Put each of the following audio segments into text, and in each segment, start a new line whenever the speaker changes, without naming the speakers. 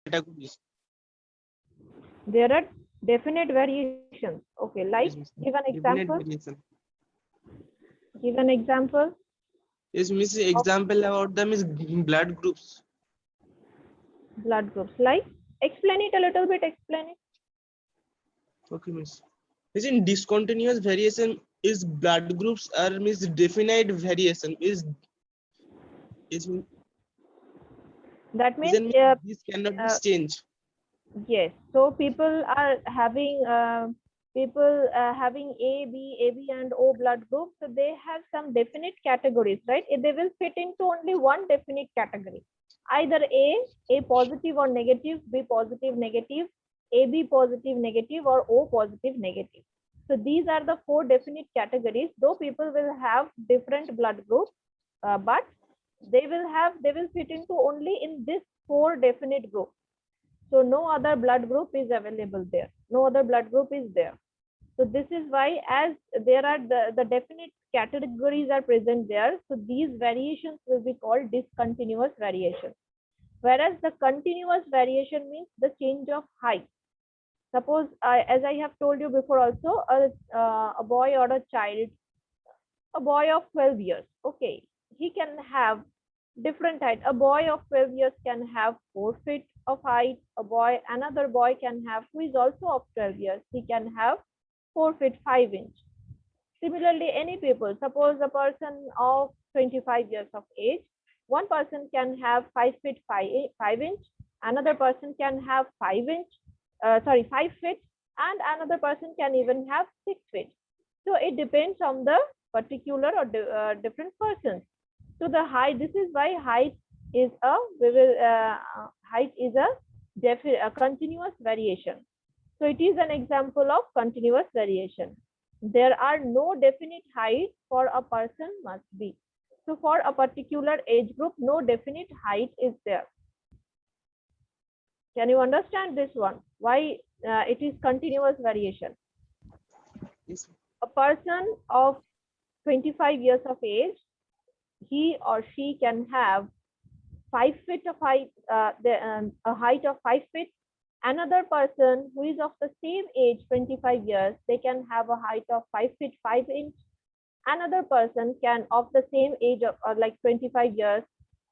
categories.
There are definite variations. Okay, like
Yes, miss.
give an
Definite
example.
variation.
Give an example.
Yes, miss.
Of
Example about them is blood groups.
blood groups. Like explain it a little bit. Explain it.
Okay, miss. Is in discontinuous variation is blood groups or means definite variation is
That means
isn't this cannot be
uh,
changed.
yes. So people having A, B, and O blood group. So they have some definite categories, right? They will fit into only one definite category. Either A positive or negative, B positive, negative, AB positive, negative, or O positive, negative. So these are the four definite categories. Though people will have different blood groups, but they will fit into only in this four definite groups. So no other blood group is available there. No other blood group is there. So this is why as there are the definite categories are present there. So these variations will be called discontinuous variation. Whereas the continuous variation means the change of height. Suppose, as I have told you before also, a boy or a child, a boy of 12 years, okay, he can have different height. A boy of 12 years can have 4 feet of height. Another boy can have, who is also of 12 years, he can have 4 feet 5 inch. Similarly, any people, suppose a person of 25 years of age, one person can have 5 feet 5 inch, another person can have 5 inch, 5 feet, and another person can even have 6 feet. So it depends on the particular or different persons. So the height, this is why height is a continuous variation. So it is an example of continuous variation. There are no definite height for a person must be. So for a particular age group, no definite height is there. Can you understand this one? Why it is continuous variation?
Yes.
A person of 25 years of age, he or she can have 5 feet of height, a height of 5 feet. Another person who is of the same age, 25 years, they can have a height of 5 feet 5 inch. Another person can of the same age of like 25 years,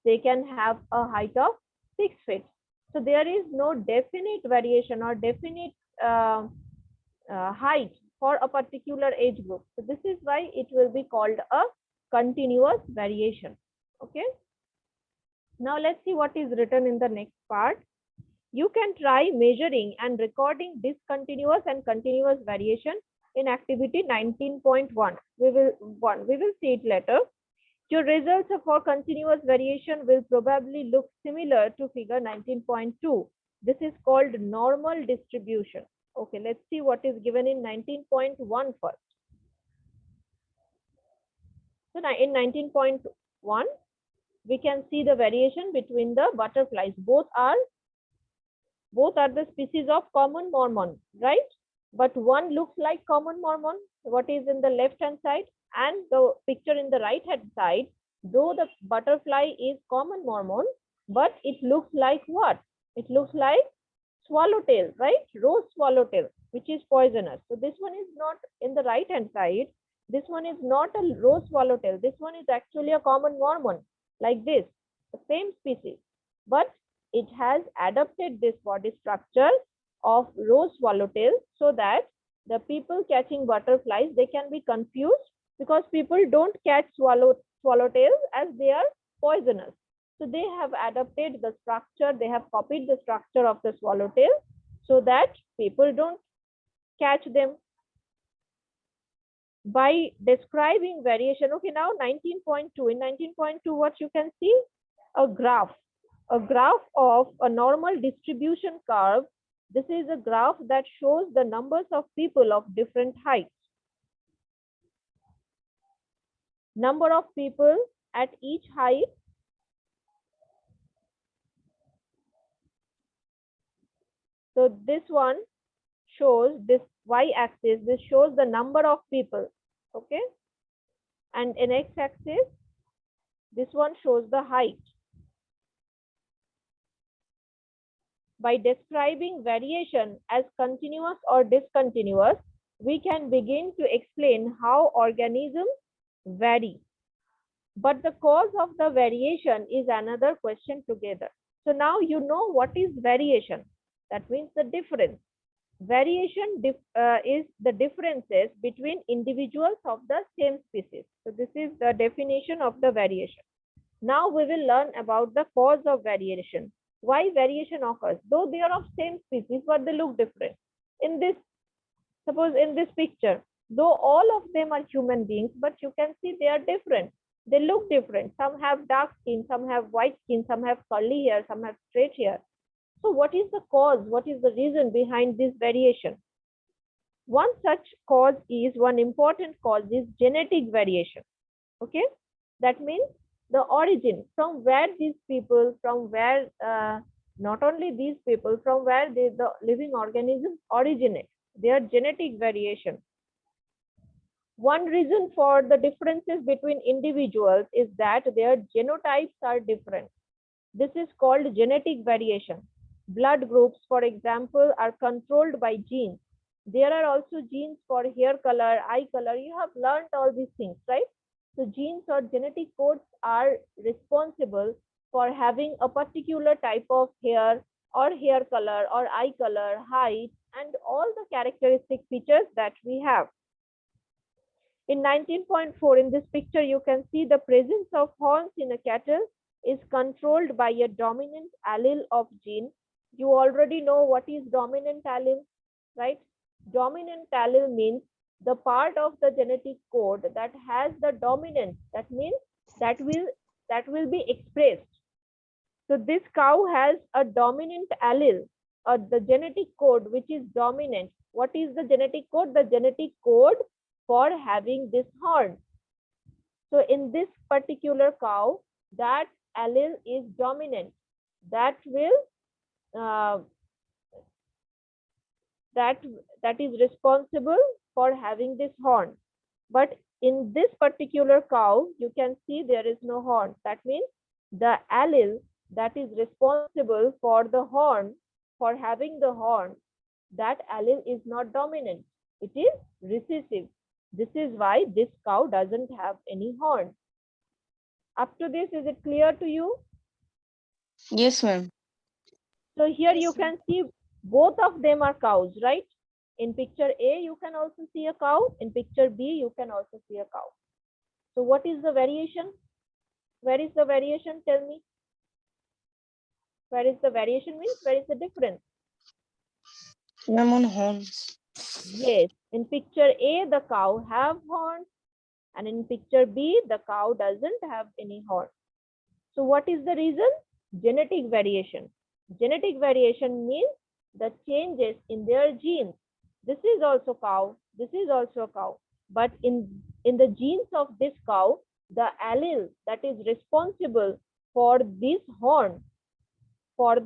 they can have a height of 6 feet. So there is no definite variation or definite height for a particular age group. So this is why it will be called a continuous variation. Okay. Now let's see what is written in the next part. You can try measuring and recording discontinuous and continuous variation in activity 19.1. We will see it later. Your results for continuous variation will probably look similar to figure 19.2. This is called normal distribution. Okay, let's see what is given in 19.1 first. So in 19.1, we can see the variation between the butterflies. Both are the species of common mormon, right? But one looks like common mormon, what is in the left hand side, and the picture in the right hand side, though the butterfly is common mormon, but it looks like what? It looks like swallowtail, right? Rose swallowtail, which is poisonous. So this one is not in the right hand side. This one is not a rose swallowtail. This one is actually a common mormon, like this, the same species. But it has adopted this body structure of rose swallowtail so that the people catching butterflies, they can be confused because people don't catch swallowtails as they are poisonous. So they have adopted the structure, they have copied the structure of the swallowtail so that people don't catch them. By describing variation, okay, now 19.2. In 19.2, what you can see? A graph of a normal distribution curve. This is a graph that shows the numbers of people of different heights. Number of people at each height. So this one shows this y-axis. This shows the number of people. Okay. And in x-axis, this one shows the height. by describing variation as continuous or discontinuous, we can begin to explain how organisms vary. But the cause of the variation is another question together. So now you know what is variation. That means the difference. Variation is the differences between individuals of the same species. So this is the definition of the variation. Now we will learn about the cause of variation. Why variation occurs? Though they are of same species, but they look different. In this, suppose in this picture, though all of them are human beings, but you can see they are different. They look different. Some have dark skin, some have white skin, some have curly hair, some have straight hair. So what is the cause? What is the reason behind this variation? One such cause is, one important cause is genetic variation. Okay, that means the origin, from where these people, from where not only these people, from where the living organisms originate, their genetic variation. One reason for the differences between individuals is that their genotypes are different. This is called genetic variation. Blood groups, for example, are controlled by genes. There are also genes for hair color, eye color. You have learned all these things, right? So genes or genetic codes are responsible for having a particular type of hair or hair color or eye color, height, and all the characteristic features that we have. In 19.4, in this picture, you can see the presence of horns in a cattle is controlled by a dominant allele of gene. You already know what is dominant allele, right? Dominant allele means the part of the genetic code that has the dominance. That means that will be expressed. So this cow has a dominant allele, or the genetic code which is dominant. What is the genetic code? The genetic code for having this horn. So in this particular cow, that allele is dominant. That will that is responsible for having this horn. But in this particular cow, you can see there is no horn. That means the allele that is responsible for the horn, for having the horn, that allele is not dominant. It is recessive. This is why this cow doesn't have any horn. Up to this, is it clear to you?
Yes, ma'am.
So here you can see both of them are cows, right? In picture A, you can also see a cow. In picture B, you can also see a cow. So what is the variation? Where is the variation? Tell me. Where is the variation means? Where is the difference?
Ma'am, on horns.
Yes, in picture A, the cow have horns, and in picture B, the cow doesn't have any horn. So what is the reason? Genetic variation. Genetic variation means the changes in their genes. This is also cow, this is also cow. But in the genes of this cow, the allele that is responsible for this horn, for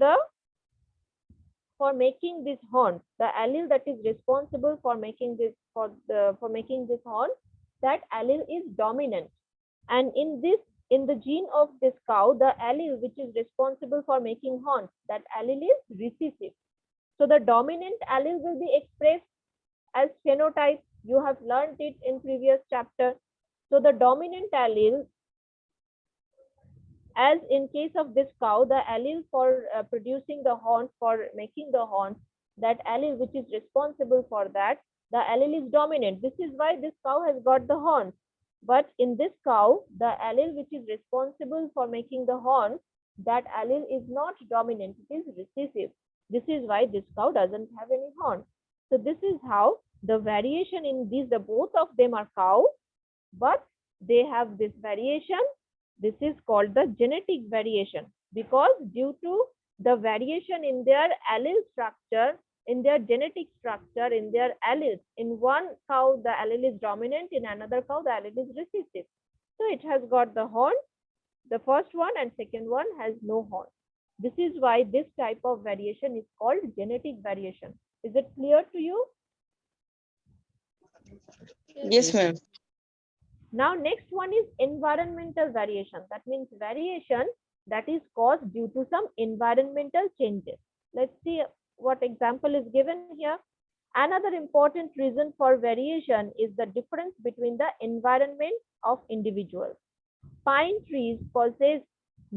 making this horn, the allele that is responsible for making this horn, that allele is dominant. And in the gene of this cow, the allele which is responsible for making horns, that allele is recessive. So the dominant allele will be expressed as phenotype. You have learned it in previous chapter. So the dominant allele, as in case of this cow, the allele for producing the horns, for making the horns, that allele which is responsible for that, the allele is dominant. This is why this cow has got the horns. But in this cow, the allele which is responsible for making the horns, that allele is not dominant, it is recessive. This is why this cow doesn't have any horn. So this is how the variation in these, the both of them are cow, but they have this variation. This is called the genetic variation, because due to the variation in their allele structure, in their genetic structure, in their alleles, in one cow the allele is dominant, in another cow the allele is recessive. So it has got the horn, the first one, and second one has no horn. This is why this type of variation is called genetic variation. Is it clear to you?
Yes, ma'am.
Now next one is environmental variation. That means variation that is caused due to some environmental changes. Let's see what example is given here. Another important reason for variation is the difference between the environment of individuals. Pine trees possess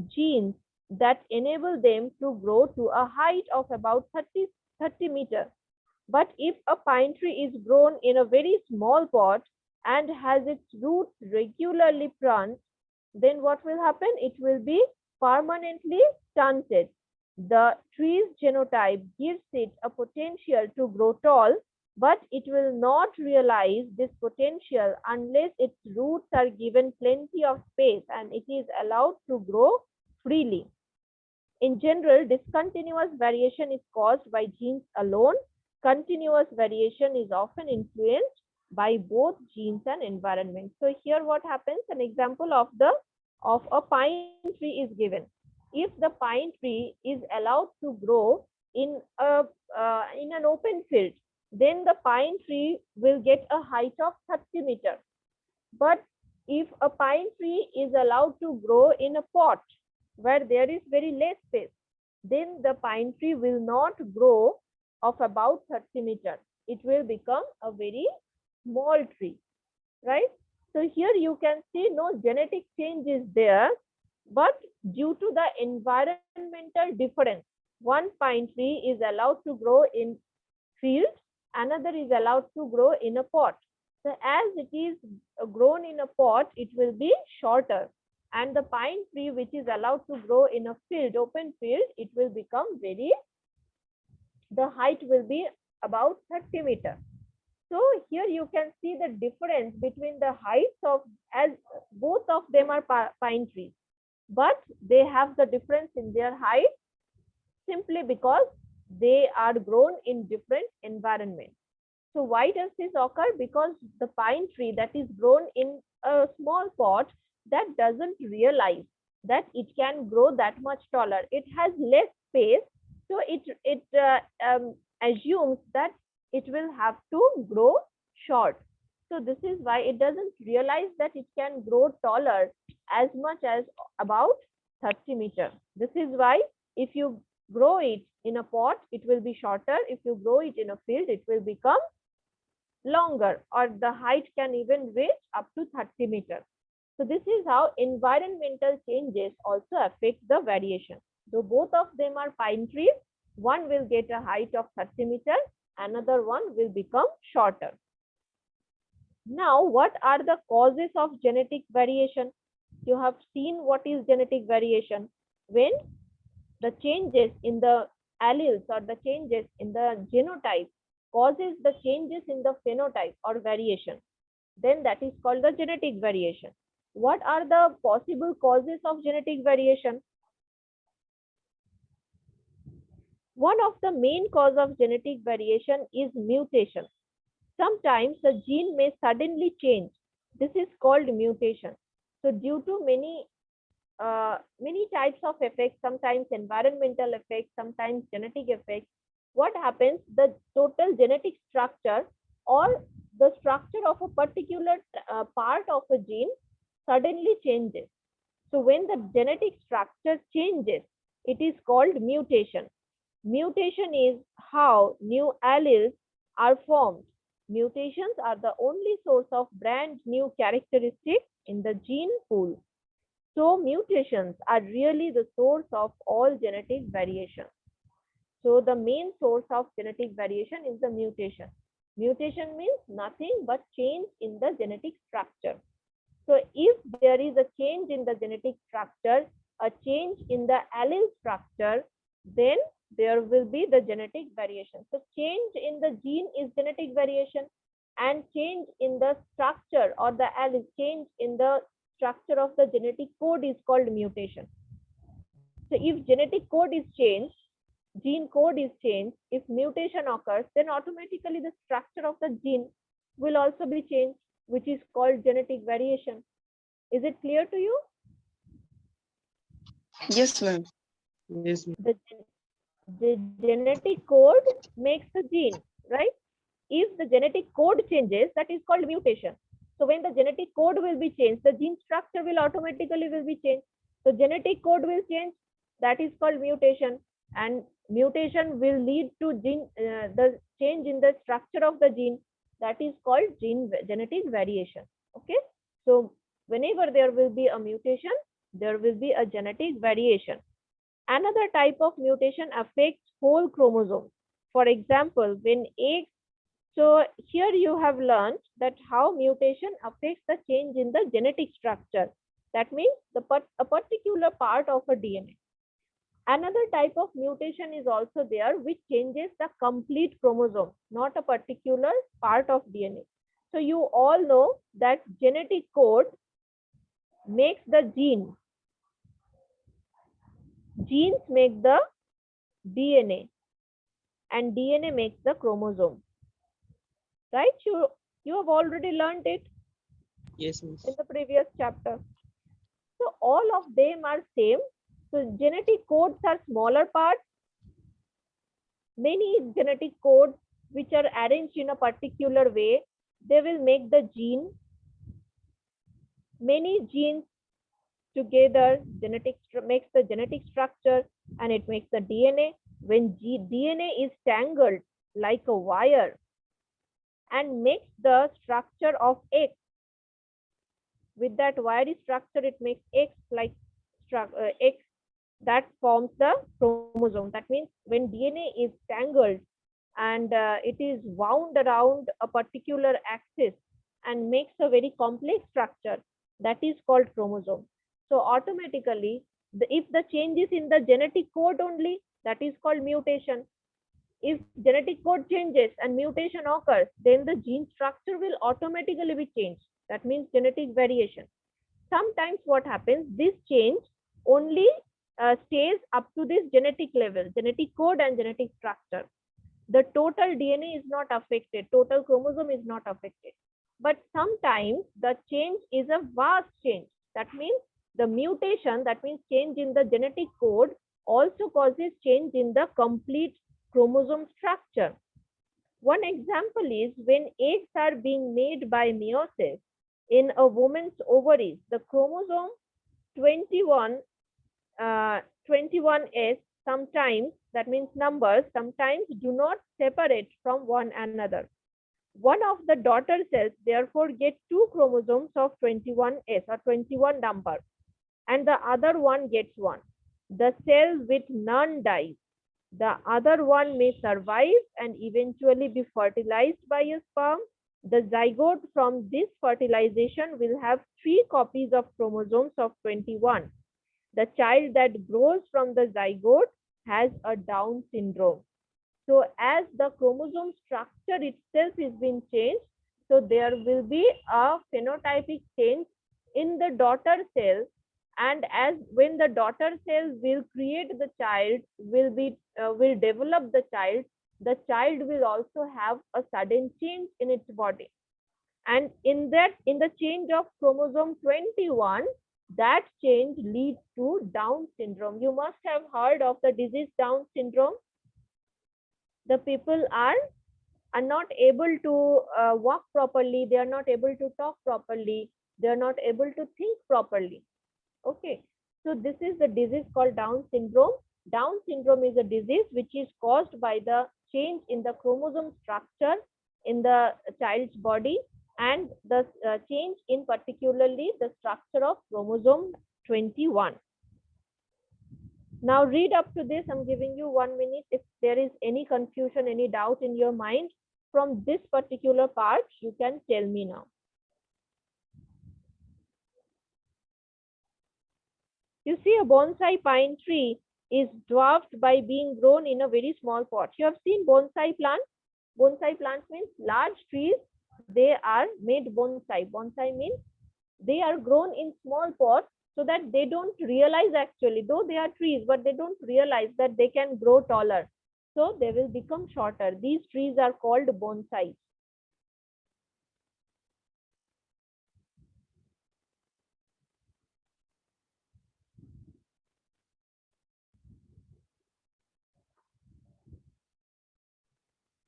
genes that enable them to grow to a height of about 30 meters. But if a pine tree is grown in a very small pot and has its roots regularly pruned, then what will happen? It will be permanently stunted. The tree's genotype gives it a potential to grow tall, but it will not realize this potential unless its roots are given plenty of space and it is allowed to grow freely. In general, discontinuous variation is caused by genes alone. Continuous variation is often influenced by both genes and environment. So here what happens, an example of a pine tree is given. If the pine tree is allowed to grow in an open field, then the pine tree will get a height of 30 meters. But if a pine tree is allowed to grow in a pot where there is very less space, then the pine tree will not grow of about 30 meters. It will become a very small tree, right? So here you can see no genetic change is there, but due to the environmental difference, one pine tree is allowed to grow in field, another is allowed to grow in a pot. So as it is grown in a pot, it will be shorter. And the pine tree which is allowed to grow in a field, open field, it will become the height will be about 30 meters. So here you can see the difference between the heights of, as both of them are pine trees, but they have the difference in their height simply because they are grown in different environments. So why does this occur? Because the pine tree that is grown in a small pot, that doesn't realize that it can grow that much taller. It has less space, so it assumes that it will have to grow short. So this is why it doesn't realize that it can grow taller as much as about 30 meters. This is why if you grow it in a pot, it will be shorter. If you grow it in a field, it will become longer, or the height can even reach up to 30 meters. So this is how environmental changes also affect the variation. So both of them are pine trees. One will get a height of 30 meters, another one will become shorter. Now, what are the causes of genetic variation? You have seen what is genetic variation. When the changes in the alleles or the changes in the genotype causes the changes in the phenotype or variation, then that is called the genetic variation. What are the possible causes of genetic variation? One of the main cause of genetic variation is mutation. Sometimes a gene may suddenly change. This is called mutation. So due to many types of effects, sometimes environmental effects, sometimes genetic effects, what happens? The total genetic structure or the structure of a particular part of a gene suddenly changes. So when the genetic structure changes, it is called mutation. Mutation is how new alleles are formed. Mutations are the only source of brand new characteristics in the gene pool. So mutations are really the source of all genetic variation. So the main source of genetic variation is the mutation. Mutation means nothing but change in the genetic structure. So if there is a change in the genetic structure, a change in the allele structure, then there will be the genetic variation. So change in the gene is genetic variation, and change in the structure or the allele, change in the structure of the genetic code is called mutation. So if genetic code is changed, gene code is changed, if mutation occurs, then automatically the structure of the gene will also be changed, which is called genetic variation. Is it clear to you?
Yes, ma'am.
Yes, ma'am.
The genetic code makes the gene, right? If the genetic code changes, that is called mutation. So when the genetic code will be changed, the gene structure will automatically be changed. So genetic code will change, that is called mutation. And mutation will lead to the change in the structure of the gene, that is called genetic variation. Okay, so whenever there will be a mutation, there will be a genetic variation. Another type of mutation affects whole chromosome. For example, when eggs, so here you have learned that how mutation affects the change in the genetic structure. That means a particular part of a DNA. Another type of mutation is also there which changes the complete chromosome, not a particular part of DNA. So you all know that genetic code makes the gene. Genes make the DNA and DNA makes the chromosome. Right? You have already learned it
Yes, miss.
in the previous chapter. So all of them are same. So genetic codes are smaller parts. Many genetic codes which are arranged in a particular way, they will make the gene. Many genes together makes the genetic structure and it makes the DNA. When DNA is tangled like a wire and makes the structure of X, with that wiry structure it makes X like X, that forms the chromosome. That means when DNA is tangled and it is wound around a particular axis and makes a very complex structure, that is called chromosome. So automatically, if the change is in the genetic code only, that is called mutation. If genetic code changes and mutation occurs, then the gene structure will automatically be changed. That means genetic variation. Sometimes what happens, this change only stays up to this genetic level, genetic code and genetic structure. The total DNA is not affected, total chromosome is not affected. But sometimes the change is a vast change. That means the mutation, that means change in the genetic code, also causes change in the complete chromosome structure. One example is when eggs are being made by meiosis in a woman's ovaries, the chromosome 21S sometimes, that means numbers, sometimes do not separate from one another. One of the daughter cells therefore gets two chromosomes of 21S or 21 number, and the other one gets one. The cell with none dies. The other one may survive and eventually be fertilized by a sperm. The zygote from this fertilization will have 3 copies of chromosomes of 21. The child that grows from the zygote has a Down syndrome. So as the chromosome structure itself is being changed, so there will be a phenotypic change in the daughter cell, and as when the daughter cell will create the child, will develop the child will also have a sudden change in its body. And in the change of chromosome 21, that change leads to Down syndrome. You must have heard of the disease Down syndrome. The people are not able to walk properly, they are not able to talk properly, they are not able to think properly. Okay, so this is the disease called Down syndrome. Down syndrome is a disease which is caused by the change in the chromosome structure in the child's body, and the change in particularly the structure of chromosome 21. Now read up to this. I'm giving you 1 minute. If there is any confusion, any doubt in your mind from this particular part, you can tell me now. You see, a bonsai pine tree is dwarfed by being grown in a very small pot. You have seen bonsai plant. Bonsai plants means large trees. They are made bonsai. Bonsai means they are grown in small pots so that they don't realize, actually, though they are trees, but they don't realize that they can grow taller. So they will become shorter. These trees are called bonsai.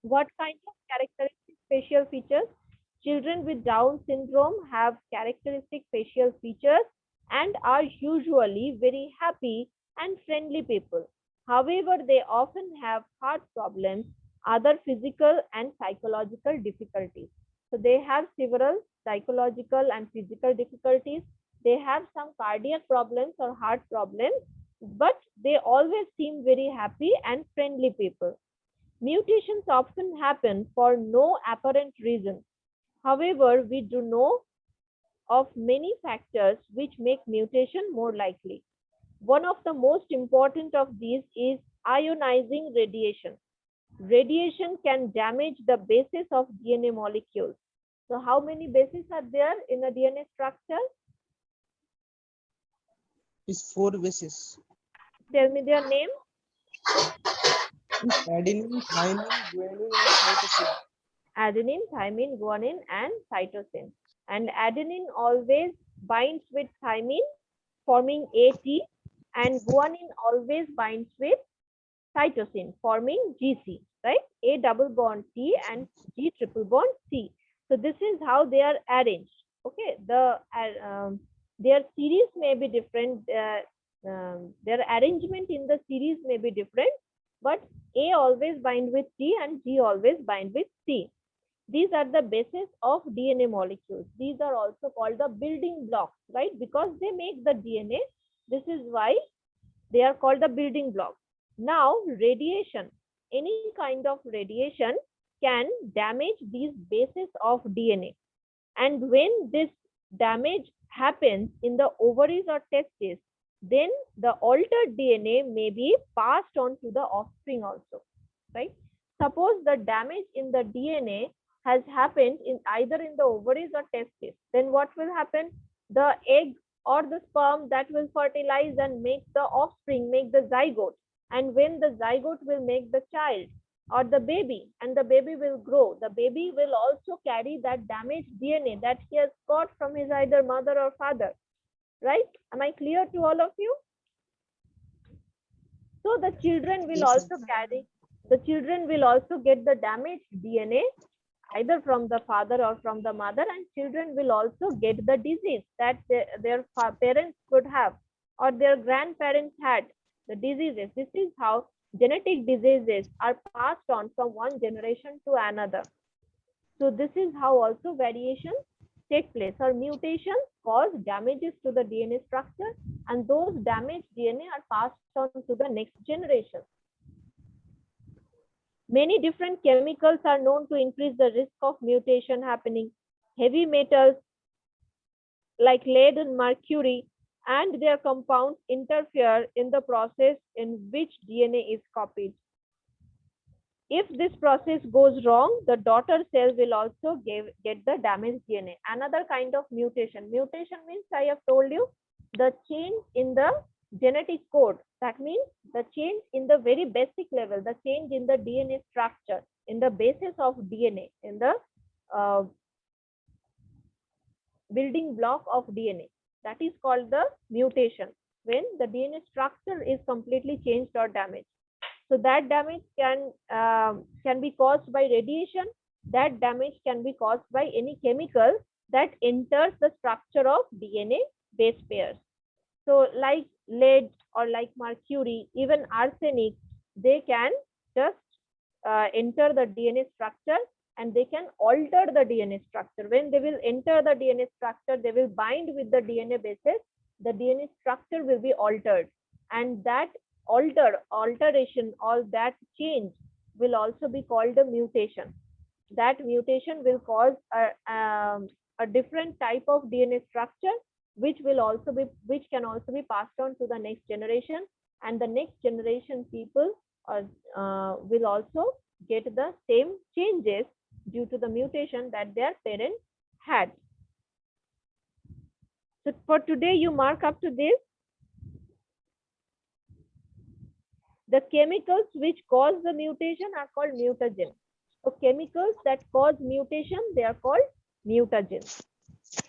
What kind of characteristic facial features? Children with Down syndrome have characteristic facial features and are usually very happy and friendly people. However, they often have heart problems, other physical and psychological difficulties. So they have several psychological and physical difficulties. They have some cardiac problems or heart problems, but they always seem very happy and friendly people. Mutations often happen for no apparent reason. However, we do know of many factors which make mutation more likely. One of the most important of these is ionizing radiation. Radiation can damage the bases of DNA molecules. So how many bases are there in a DNA structure?
Is 4 bases.
Tell me their name.
Adenine, thymine, guanine, and cytosine.
Adenine, thymine, guanine, and cytosine. And adenine always binds with thymine, forming AT, and guanine always binds with cytosine, forming GC, right? A double bond T and G triple bond C. So this is how they are arranged. Okay, their series may be different. Their arrangement in the series may be different, but A always bind with T and G always bind with C. These are the basis of DNA molecules. These are also called the building blocks, right? Because they make the DNA. This is why they are called the building blocks. Now, radiation, any kind of radiation can damage these bases of DNA. And when this damage happens in the ovaries or testes, then the altered DNA may be passed on to the offspring also, right? Suppose the damage in the DNA has happened in either in the ovaries or testes, then what will happen? The egg or the sperm that will fertilize and make the offspring, make the zygote. And when the zygote will make the child or the baby, and the baby will grow, the baby will also carry that damaged DNA that he has got from his either mother or father, right? Am I clear to all of you? So the children will
Yes,
also carry, the children will also get the damaged DNA either from the father or from the mother, and children will also get the disease that their parents could have or their grandparents had, the diseases. This is how genetic diseases are passed on from one generation to another. So this is how also variations take place, or mutations cause damages to the DNA structure, and those damaged DNA are passed on to the next generation. Many different chemicals are known to increase the risk of mutation happening. Heavy metals like lead and mercury and their compounds interfere in the process in which DNA is copied. If this process goes wrong, the daughter cell will also get the damaged DNA. Another kind of mutation. Mutation means, I have told you, the change in the genetic code. That means the change in the very basic level, the change in the DNA structure, in the basis of DNA, in the building block of DNA. That is called the mutation, when the DNA structure is completely changed or damaged. So that damage can be caused by radiation. That damage can be caused by any chemical that enters the structure of DNA base pairs. So like lead or like mercury, even arsenic, they can just enter the DNA structure and they can alter the DNA structure. When they will enter the DNA structure, they will bind with the DNA bases. The DNA structure will be altered, and that alteration or that change will also be called a mutation. That mutation will cause a different type of DNA structure, which can also be passed on to the next generation, and the next generation people will also get the same changes due to the mutation that their parents had. So for today, you mark up to this. The chemicals which cause the mutation are called mutagens. So chemicals that cause mutation, they are called mutagens.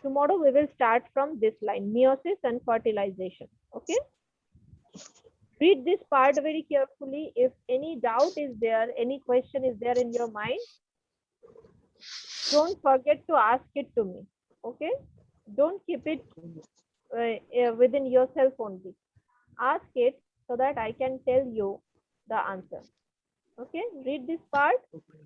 Tomorrow we will start from this line, meiosis and fertilization. Okay. Read this part very carefully. If any doubt is there, any question is there in your mind, don't forget to ask it to me. Okay. Don't keep it within yourself only. Ask it so that I can tell you the answer. Okay, read this part.
Okay.